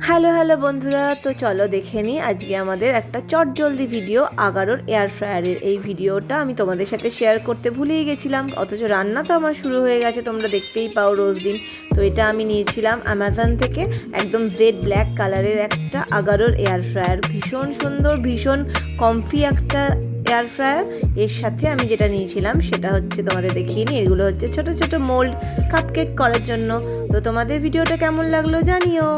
Hello hello বন্ধুরা, তো চলো দেখে নিই আজকে আমাদের একটা চটজলদি ভিডিও আগারোর এয়ার ফ্রায়ারের। এই ভিডিওটা আমি তোমাদের সাথে শেয়ার করতে ভুলেই গেছিলাম, অথচ রান্না তো আমার শুরু হয়ে গেছে, তোমরা দেখতেই পাও রোজ দিন। তো এটা আমি নিয়েছিলাম অ্যামাজন থেকে, একদম জেড ব্ল্যাক কালারের একটা আগারোর এয়ার ফ্রায়ার। ভীষণ সুন্দর, ভীষণ কমফি একটা এয়ার ফ্রায়ার। এর সাথে আমি যেটা নিয়েছিলাম সেটা হচ্ছে, তোমাদের দেখিয়ে নিই, এগুলো হচ্ছে ছোট ছোট মোল্ড কাপকেক করার জন্য। তো তোমাদের ভিডিওটা কেমন লাগলো জানিও।